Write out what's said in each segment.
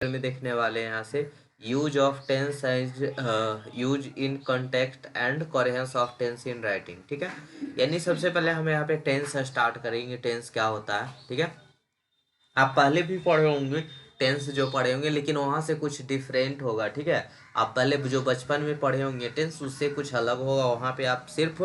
में देखने वाले हैं यहाँ से use of tense as use in context and coherence of tense in writing. ठीक है, यानी सबसे पहले हम यहाँ पे टेंस स्टार्ट करेंगे। टेंस क्या होता है, ठीक है। आप पहले भी पढ़े होंगे टेंस, जो पढ़े होंगे, लेकिन वहाँ से कुछ डिफरेंट होगा। ठीक है, आप पहले जो बचपन में पढ़े होंगे टेंस, उससे कुछ अलग होगा। वहाँ पे आप सिर्फ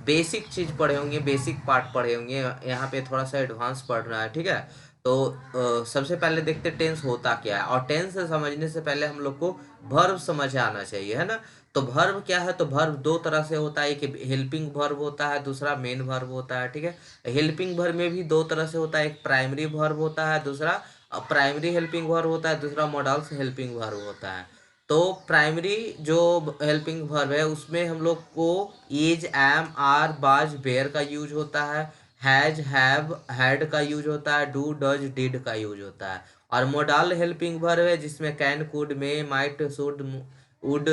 बेसिक चीज़ पढ़े होंगे, बेसिक पार्ट पढ़े होंगे। यहाँ पे थोड़ा सा एडवांस पढ़ना है। ठीक है, तो सबसे पहले देखते टेंस होता क्या है। और टेंस समझने से पहले हम लोग को वर्ब समझ आना चाहिए, है ना। तो वर्ब क्या है, तो वर्ब दो तरह से होता है। एक हेल्पिंग वर्ब होता है, दूसरा मेन वर्ब होता है। ठीक है, हेल्पिंग वर्ब में भी दो तरह से होता है। एक प्राइमरी वर्ब होता है, दूसरा प्राइमरी हेल्पिंग वर्ब होता है, दूसरा मॉडल्स हेल्पिंग वर्ब होता है। तो प्राइमरी जो हेल्पिंग वर्ब है उसमें हम लोग को is, am, are, was, were का यूज होता है। हैज, हैव, हैड का यूज होता है। डू, डज, डिड का यूज होता है। और मोडाल हेल्पिंग वर्ब है जिसमें can, could, may, might, should, would,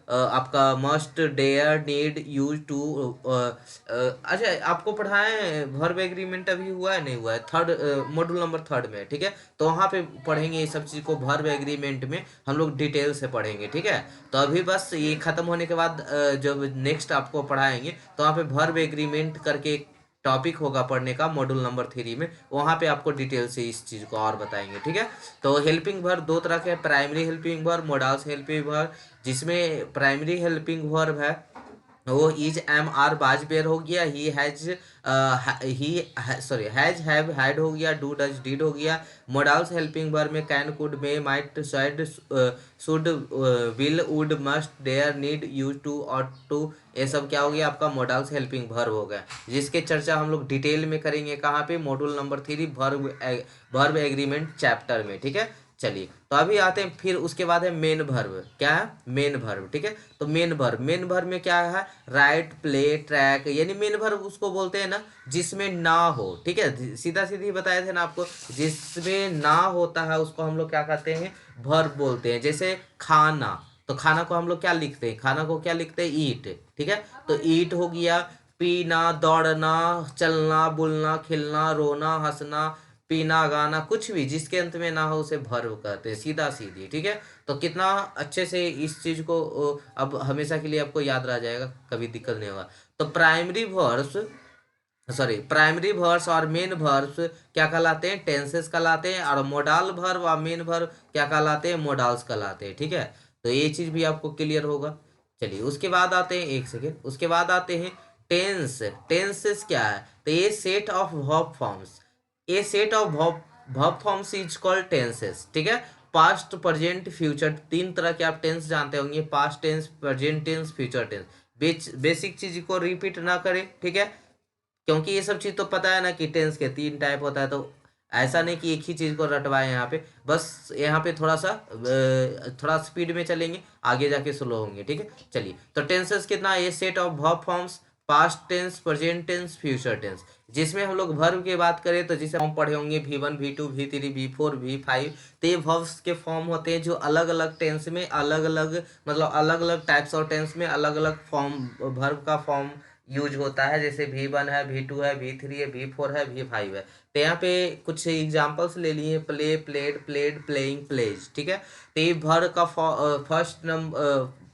आपका must, dare, need, use to. अच्छा, आपको पढ़ाएं वर्ब एग्रीमेंट अभी हुआ है नहीं हुआ है? थर्ड मॉड्यूल नंबर 3 में, ठीक है। तो वहाँ पे पढ़ेंगे ये सब चीज़ को। वर्ब एग्रीमेंट में हम लोग डिटेल से पढ़ेंगे, ठीक है। तो अभी बस ये खत्म होने के बाद जब नेक्स्ट आपको पढ़ाएंगे तो वहाँ पे वर्ब एग्रीमेंट करके एक टॉपिक होगा पढ़ने का, मॉड्यूल नंबर 3 में। वहाँ पे आपको डिटेल से इस चीज़ को और बताएंगे, ठीक है। तो हेल्पिंग वर्ब दो तरह के, primary helping verb, modals helping verb. जिसमें प्राइमरी हेल्पिंग वर्ब है वो is, am, are, was, were हो गया। He has, he sorry has, have, had हो गया। डू, डज, डिड हो गया। मोडाल्स हेल्पिंग वर्ब में can, could, may, might, shall, should, will, would, must, dare, need, use to, ought to. ये सब क्या हो गया आपका मोडाल्स हेल्पिंग वर्ब हो गया, जिसके चर्चा हम लोग डिटेल में करेंगे कहाँ पे, module number 3 verb agreement chapter में, ठीक है। चलिए, तो अभी आते हैं, फिर उसके बाद है मेन वर्ब। क्या है? मेन वर्ब, ठीक है। तो मेन वर्ब में क्या है? राइट, प्ले, ट्रैक, यानी मेन वर्ब उसको बोलते हैं ना जिसमें ना हो, ठीक है। सीधा सीधी बताए थे ना आपको, जिसमें ना होता है उसको हम लोग क्या कहते हैं? वर्ब बोलते हैं। जैसे खाना, तो खाना को हम लोग क्या लिखते हैं? खाना को क्या लिखते हैं? ईट, ठीक है। तो ईट हो गया। पीना, दौड़ना, चलना, बुलना, खिलना, रोना, हंसना, पीना, गाना, कुछ भी जिसके अंत में ना हो उसे वर्ब कहते हैं, सीधा सीधी, ठीक है। तो कितना अच्छे से इस चीज को अब हमेशा के लिए आपको याद रह जाएगा, कभी दिक्कत नहीं होगा। तो प्राइमरी वर्ब्स और मेन वर्ब्स क्या कहलाते हैं? टेंसेस कहलाते हैं। और मोडाल वर्ब और मेन वर्ब क्या कहलाते हैं? मोडाल्स कहलाते हैं, ठीक है। तो ये चीज भी आपको क्लियर होगा। चलिए, उसके बाद आते हैं, एक सेकेंड, उसके बाद आते हैं टेंस। टेंसेस क्या है? तो ये set of verb forms, A set of verb forms is called tenses, ठीक है। पास्ट, प्रेजेंट, फ्यूचर, तीन तरह के आप टेंस जानते होंगे, past tense, present tense, future tense. Basic चीज को रिपीट ना करें, ठीक है, क्योंकि ये सब चीज तो पता है ना कि टेंस के 3 टाइप होता है। तो ऐसा नहीं कि एक ही चीज को रटवाए यहाँ पे, बस यहाँ पे थोड़ा सा थोड़ा स्पीड में चलेंगे, आगे जाके स्लो होंगे, ठीक है। चलिए, तो टेंसेस कितना? ये set of verb forms, past tense, present tense, future tense. जिसमें हम लोग वर्ब की बात करें तो जिसे हम पढ़े होंगे V1, V2, V3, V4, V5। तो ये वर्ब्स के फॉर्म होते हैं जो अलग अलग टेंस में अलग अलग, मतलब अलग अलग टाइप्स ऑफ टेंस में अलग अलग फॉर्म, वर्ब का फॉर्म यूज होता है। जैसे V1 है, V2 है, V3 है, V4 है, V5 है। तो यहाँ पे कुछ एग्जांपल्स ले लिए, play, played, played, playing, plays, ठीक है। तो ये वर्ब का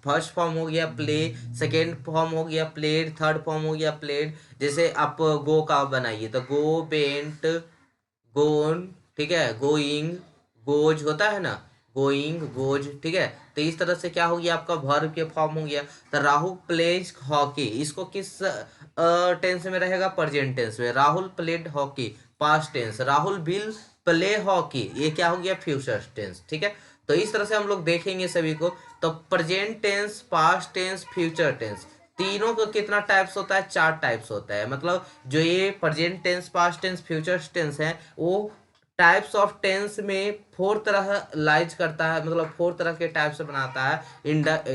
फर्स्ट फॉर्म हो गया प्ले, सेकेंड फॉर्म हो गया प्लेड, थर्ड फॉर्म हो गया प्लेड। जैसे आप गो का बनाइए तो गो, बेंट, गोन, ठीक है, गोइंग, गोज होता है ना, गोइंग, गोज, ठीक है। तो इस तरह से क्या हो गया आपका वर्ब के फॉर्म हो गया। तो राहुल प्लेज हॉकी, इसको किस टेंस में रहेगा? प्रेजेंट टेंस में। Rahul played hockey, past tense. Rahul will play hockey, ये क्या हो गया? फ्यूचर टेंस, ठीक है। तो इस तरह से हम लोग देखेंगे सभी को। तो present tense, past tense, future tense, तीनों का कितना टाइप्स होता है? 4 टाइप्स होता है। मतलब जो ये present tense, past tense, future tense है, वो टाइप्स ऑफ टेंस में 4 तरह लाइज करता है, मतलब 4 तरह के टाइप्स बनाता है।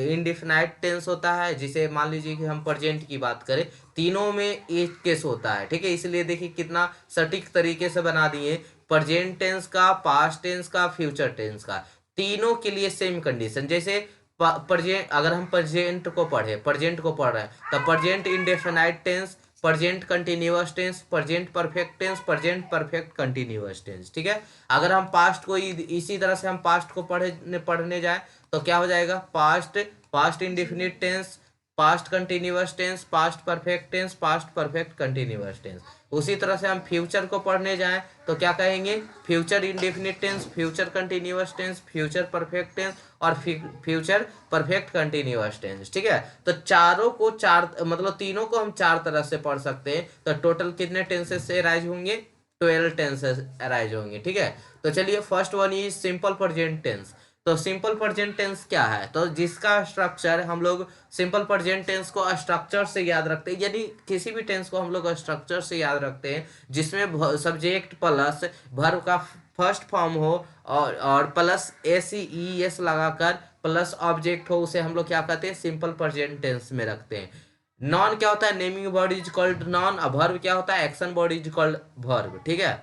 इंडिफिनाइट टेंस होता है, जिसे मान लीजिए कि हम प्रेजेंट की बात करें, तीनों में एक केस होता है, ठीक है। इसलिए देखिए कितना सटीक तरीके से बना दिए, प्रेजेंट टेंस का, पास्ट टेंस का, फ्यूचर टेंस का, तीनों के लिए सेम कंडीशन। जैसे प्रेजेंट, अगर हम प्रेजेंट को पढ़ रहे हैं तो present indefinite tense, present continuous tense, present perfect tense, present perfect continuous tense. ठीक है, अगर हम पास्ट को इसी तरह से हम पास्ट को पढ़ने जाए तो क्या हो जाएगा, past, past indefinite tense, past continuous tense, past perfect tense, past perfect continuous tense. उसी तरह से हम फ्यूचर को पढ़ने जाएं तो क्या कहेंगे, future indefinite tense, future continuous tense, future perfect tense और फ्यूचर परफेक्ट कंटिन्यूअस टेंस। ठीक है, तो चारों को चार मतलब तीनों को हम चार तरह से पढ़ सकते हैं। तो टोटल कितने टेंसेस से अराइज होंगे, 12 टेंसेस अराइज होंगे। ठीक है, तो चलिए first one is simple present tense. तो सिंपल प्रेजेंट टेंस क्या है, तो जिसका स्ट्रक्चर हम लोग सिंपल प्रेजेंट टेंस को स्ट्रक्चर से याद रखते हैं, यानी किसी भी टेंस को हम लोग स्ट्रक्चर से याद रखते हैं जिसमें सब्जेक्ट प्लस वर्ब का फर्स्ट फॉर्म हो और प्लस एस लगाकर प्लस ऑब्जेक्ट हो, उसे हम लोग क्या कहते हैं, सिंपल प्रेजेंट टेंस में रखते हैं। नॉन क्या होता है, naming word is called non. अब वर्ब क्या होता है, action word is called verb. ठीक है,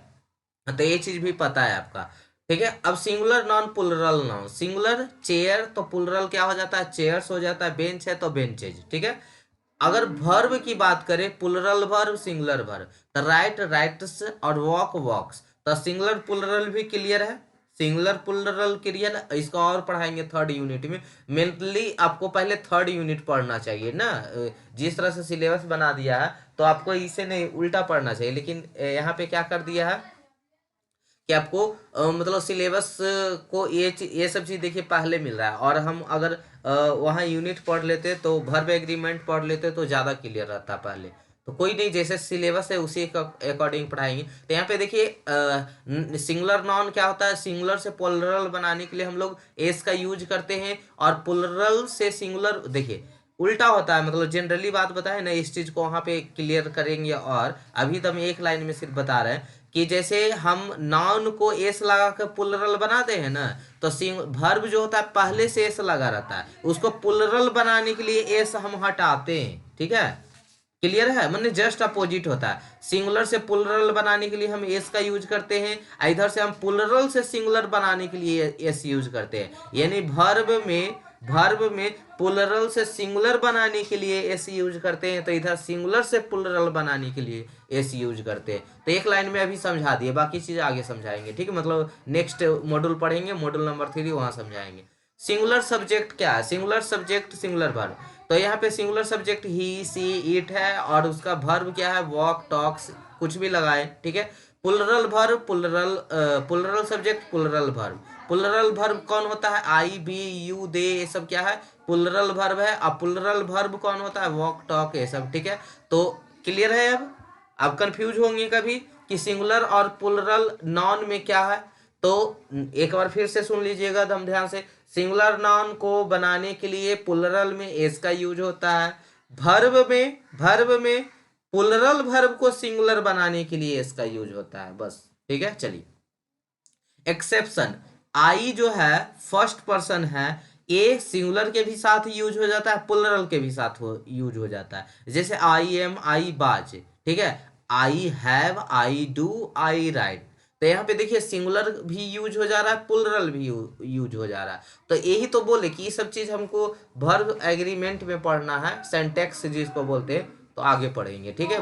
तो ये चीज भी पता है आपका। ठीक है, अब singular non plural noun, singular chair तो प्लुरल क्या हो जाता है, चेयर्स हो जाता है, बेंच है तो बेंचेज। ठीक है, अगर वर्ब की बात करें, प्लुरल वर्ब, सिंगुलर वर्ब, तो राइट राइट्स और वॉक वॉक्स। तो सिंगुलर प्लुरल भी क्लियर है, सिंगुलर प्लुरल क्लियर है, इसको और पढ़ाएंगे थर्ड यूनिट में। मेनली आपको पहले थर्ड यूनिट पढ़ना चाहिए ना, जिस तरह से सिलेबस बना दिया है तो आपको इसे नहीं उल्टा पढ़ना चाहिए, लेकिन यहाँ पे क्या कर दिया है कि आपको मतलब सिलेबस को ये सब चीज़ देखिए पहले मिल रहा है, और हम अगर वहाँ यूनिट पढ़ लेते तो वर्ब एग्रीमेंट पढ़ लेते तो ज़्यादा क्लियर रहता पहले। तो कोई नहीं, जैसे सिलेबस है उसी के अकॉर्डिंग पढ़ाएंगे। तो यहाँ पे देखिए सिंगुलर नॉन क्या होता है, सिंगुलर से प्लुरल बनाने के लिए हम लोग एस का यूज करते हैं, और प्लुरल से सिंगुलर देखिए उल्टा होता है, मतलब जनरली बात बताए ना, इस चीज को वहां पे क्लियर करेंगे। और अभी तो हम एक लाइन में सिर्फ बता रहे हैं कि जैसे हम नाउन को एस लगा कर प्लुरल बनाते हैं ना, तो वर्ब जो होता है पहले से एस लगा रहता है, उसको प्लुरल बनाने के लिए एस हम हटाते हैं। ठीक है, क्लियर है, मतलब जस्ट अपोजिट होता है। सिंगुलर से प्लुरल बनाने के लिए हम एस का यूज करते हैं, इधर से हम प्लुरल से सिंगुलर बनाने के लिए एस यूज करते हैं। यानी वर्ब में प्लुरल से सिंगुलर बनाने के लिए एस यूज करते हैं, तो इधर सिंगुलर से प्लुरल बनाने के लिए एस यूज करते हैं। तो एक लाइन में अभी समझा दिए, बाकी चीज़ आगे समझाएंगे। ठीक है, मतलब नेक्स्ट मॉड्यूल पढ़ेंगे, मॉड्यूल नंबर 3 वहाँ समझाएंगे। सिंगुलर सब्जेक्ट क्या है, सिंगुलर सब्जेक्ट सिंगुलर वर्ब। तो यहाँ पे singular subject he see it है, और उसका वर्ब क्या है, वॉक टॉक्स, कुछ भी लगाए। ठीक है, plural verb, plural subject, plural verb. Plural verb कौन होता है, आई बी यू दे, ये सब क्या है, प्लुरल वर्ब है। अब प्लुरल वर्ब कौन होता है, वॉक टॉक, ये सब। ठीक है, तो क्लियर है। अब कंफ्यूज होंगे कभी कि सिंगुलर और प्लुरल नॉन में क्या है, तो एक बार फिर से सुन लीजिएगा दम ध्यान से। सिंगुलर नाउन को बनाने के लिए प्लुरल में एस का यूज होता है, वर्ब में प्लुरल वर्ब को सिंगुलर बनाने के लिए एस का यूज होता है, बस। ठीक है, चलिए एक्सेप्शन, आई जो है फर्स्ट पर्सन है, ए सिंगुलर के भी साथ यूज हो जाता है, प्लुरल के भी साथ यूज हो जाता है। जैसे आई एम, आई बाज। ठीक है, I have, I do, I right. तो यहाँ पे देखिए सिंगुलर भी यूज हो जा रहा है, प्लुरल भी यूज हो जा रहा है। तो यही तो बोले कि ये सब चीज हमको वर्ब एग्रीमेंट में पढ़ना है, सिंटैक्स जिसको बोलते हैं, तो आगे पढ़ेंगे। ठीक है,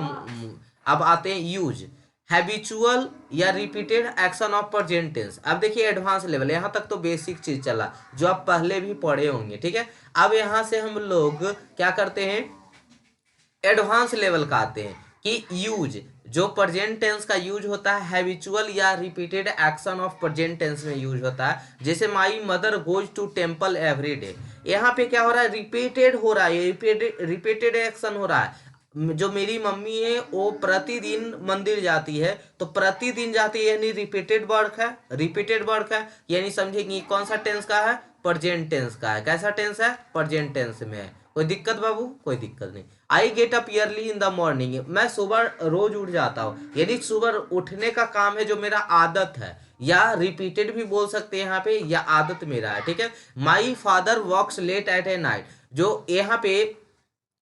अब आते हैं यूज, हैबिचुअल या repeated action of present tense. अब देखिए एडवांस लेवल, यहाँ तक तो बेसिक चीज चला जो आप पहले भी पढ़े होंगे। ठीक है, अब यहाँ से हम लोग क्या करते हैं, एडवांस लेवल का आते हैं कि यूज, जो प्रेजेंट टेंस का यूज होता है हैबिचुअल या repeated action of present tense में यूज होता है। जैसे my mother goes to temple every day, यहाँ पे क्या हो रहा है, रिपीटेड हो रहा है, रिपीटेड एक्शन हो रहा है। जो मेरी मम्मी है वो प्रतिदिन मंदिर जाती है, तो प्रतिदिन जाती है यानी रिपीटेड वर्क है, रिपीटेड वर्क है, यानी समझेंगे कौन सा टेंस का है, प्रेजेंट टेंस का है। कैसा टेंस है, प्रेजेंट टेंस में है। कोई दिक्कत बाबू, कोई दिक्कत नहीं। I get up yearly in the morning, मैं सुबह रोज उठ जाता हूँ, यानी सुबह उठने का काम है जो मेरा आदत है, या रिपीटेड भी बोल सकते हैं यहाँ पे, या आदत मेरा है। ठीक है, my father works late at a night, जो यहाँ पे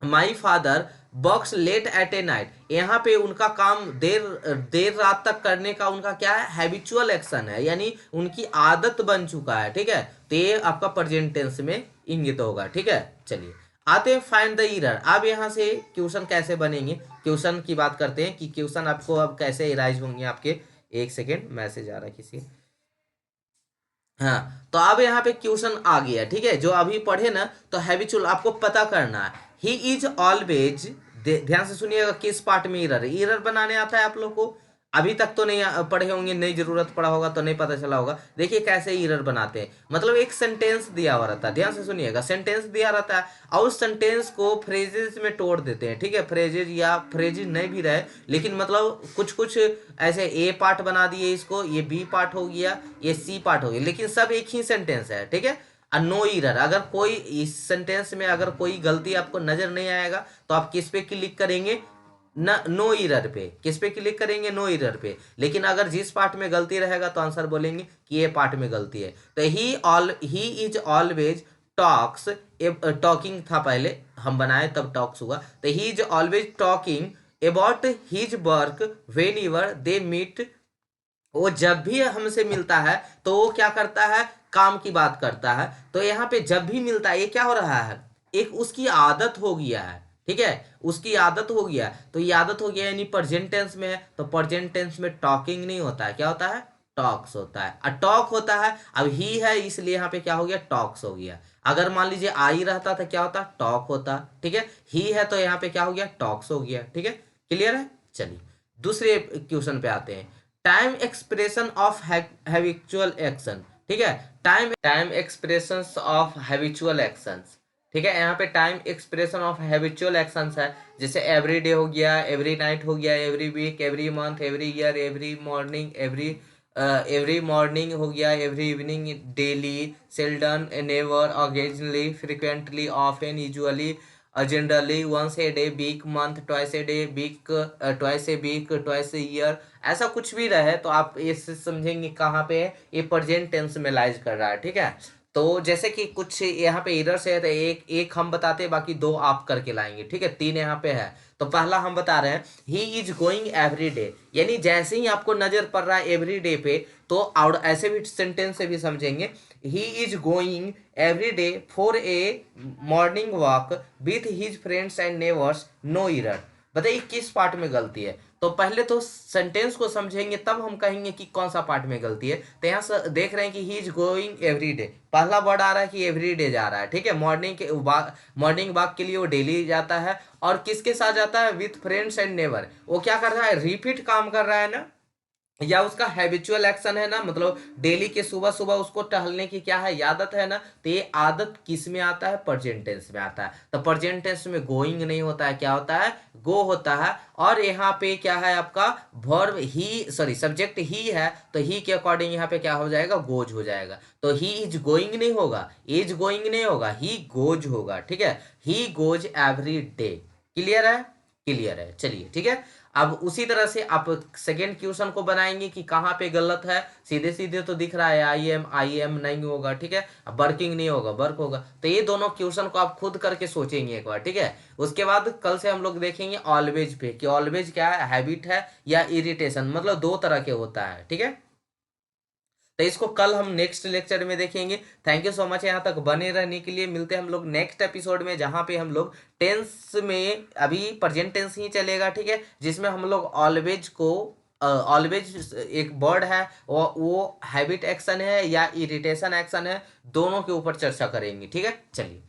my father works late at a night, यहाँ पे उनका काम देर देर रात तक करने का उनका क्या है, हैबिचुअल एक्शन है, यानी उनकी आदत बन चुका है। ठीक है, तो ये आपका प्रेजेंट टेंस में इंगित होगा। ठीक है, चलिए आते हैं फाइंड द एरर। अब यहाँ से क्वेश्चन कैसे बनेंगे, क्वेश्चन की बात करते हैं कि क्वेश्चन आपको अब कैसे इराइज होंगे आपके। एक सेकेंड, मैसेज आ रहा है किसी। हाँ, तो अब यहाँ पे क्वेश्चन आ गया, ठीक है, जो अभी पढ़े ना, तो हैबिचुअल आपको पता करना है। ही इज ऑलवेज, ध्यान से सुनिएगा, किस पार्ट में एरर, एरर बनाने आता है आप लोग को। अभी तक तो नहीं पढ़े होंगे, नहीं जरूरत पड़ा होगा तो नहीं पता चला होगा। देखिए कैसे एरर बनाते हैं, मतलब एक सेंटेंस दिया हुआ रहता है, ध्यान से सुनिएगा, सेंटेंस दिया रहता है और उस सेंटेंस को फ्रेजेस में तोड़ देते हैं, ठीक है, फ्रेजेज या फ्रेजेज नहीं भी रहे, लेकिन मतलब कुछ कुछ ऐसे ए पार्ट बना दिए इसको, ये बी पार्ट हो गया, ये सी पार्ट हो गया, लेकिन सब एक ही सेंटेंस है, ठीक है। और नो एरर, अगर कोई इस सेंटेंस में अगर कोई गलती आपको नजर नहीं आएगा तो आप किस पे क्लिक करेंगे, न नो एरर पे, किस पे क्लिक करेंगे, नो एरर पे। लेकिन अगर जिस पार्ट में गलती रहेगा तो आंसर बोलेंगे कि ये पार्ट में गलती है। तो he is always talks, talking था पहले हम बनाए तब टॉक्स हुआ, तो he is always talking about his work whenever they meet. वो जब भी हमसे मिलता है तो वो क्या करता है, काम की बात करता है। तो यहाँ पे जब भी मिलता है, ये क्या हो रहा है, एक उसकी आदत हो गया है, ठीक है, उसकी आदत हो गया। तो ये आदत हो गया यानी प्रेजेंट टेंस में है, तो प्रेजेंट टेंस में टॉकिंग नहीं होता है, क्या होता है, टॉक्स होता है। और टॉक होता है, अब ही है इसलिए यहाँ पे क्या हो गया, टॉक्स हो गया। अगर मान लीजिए आई रहता तो क्या होता, टॉक होता, ठीक है। ही है तो यहाँ पे क्या हो गया, टॉक्स हो गया, ठीक है, क्लियर है। चलिए दूसरे क्वेश्चन पे आते हैं। Time expression of habitual action, ठीक है, time expression of habitual actions, ठीक है। यहाँ पे time expression of habitual actions है, जैसे एवरी डे हो गया, एवरी नाइट हो गया, every week, every month, every year, every morning हो गया, every evening, daily, seldom, never, occasionally, frequently, often, usually, generally, once a day, week, month, twice a day, week, twice a week, twice a year, ऐसा कुछ भी रहे तो आप इससे समझेंगे कहाँ पे है, ये प्रेजेंट टेंस में लाइज कर रहा है, ठीक है। तो जैसे कि कुछ यहाँ पे एरर्स है, तो एक एक हम बताते हैं, बाकी दो आप करके लाएंगे, ठीक है, तीन यहाँ पे है। तो पहला हम बता रहे हैं, ही इज गोइंग एवरी डे, यानी जैसे ही आपको नजर पड़ रहा है एवरी डे पे, तो और ऐसे भी सेंटेंस से भी समझेंगे, he is going every day for a morning walk with his friends and neighbours, no error. बताइए किस पार्ट में गलती है। तो पहले तो सेंटेंस को समझेंगे तब हम कहेंगे कि कौन सा पार्ट में गलती है। तो यहाँ से देख रहे हैं कि ही इज गोइंग एवरी डे, पहला वर्ड आ रहा है कि एवरी डे जा रहा है, ठीक है, मॉर्निंग वॉक के लिए वो डेली जाता है, और किसके साथ जाता है, विथ फ्रेंड्स एंड नेबर। वो क्या कर रहा है, रिपीट काम कर रहा है ना, या उसका हैबिचुअल एक्शन है ना, मतलब डेली के सुबह सुबह उसको टहलने की क्या है, आदत है ना। तो ये आदत किस में आता है, प्रेजेंट टेंस में आता है। तो प्रेजेंट टेंस में गोइंग नहीं होता है, क्या होता है, गो होता है। और यहाँ पे क्या है आपका वर्ब, ही सॉरी सब्जेक्ट ही है, तो ही के अकॉर्डिंग यहाँ पे क्या हो जाएगा, गोज हो जाएगा। तो ही इज गोइंग नहीं होगा, इज गोइंग नहीं होगा, ही गोज होगा, ठीक है, he goes every day. Clear है, क्लियर है, चलिए ठीक है। अब उसी तरह से आप सेकेंड क्वेश्चन को बनाएंगे कि कहाँ पे गलत है। सीधे सीधे तो दिख रहा है आई एम नहीं होगा, ठीक है, वर्किंग नहीं होगा, वर्क होगा। तो ये दोनों क्वेश्चन को आप खुद करके सोचेंगे एक बार, ठीक है। उसके बाद कल से हम लोग देखेंगे ऑलवेज पे, कि ऑलवेज क्या है, हैबिट है या इरिटेशन, मतलब दो तरह के होता है, ठीक है। तो इसको कल हम नेक्स्ट लेक्चर में देखेंगे। थैंक यू सो मच यहाँ तक बने रहने के लिए। मिलते हैं हम लोग नेक्स्ट एपिसोड में, जहाँ पे हम लोग टेंस में अभी प्रेजेंट टेंस ही चलेगा, ठीक है, जिसमें हम लोग ऑलवेज को ऑलवेज एक वर्ड है, वो हैबिट एक्शन है या इरिटेशन एक्शन है, दोनों के ऊपर चर्चा करेंगे, ठीक है। चलिए।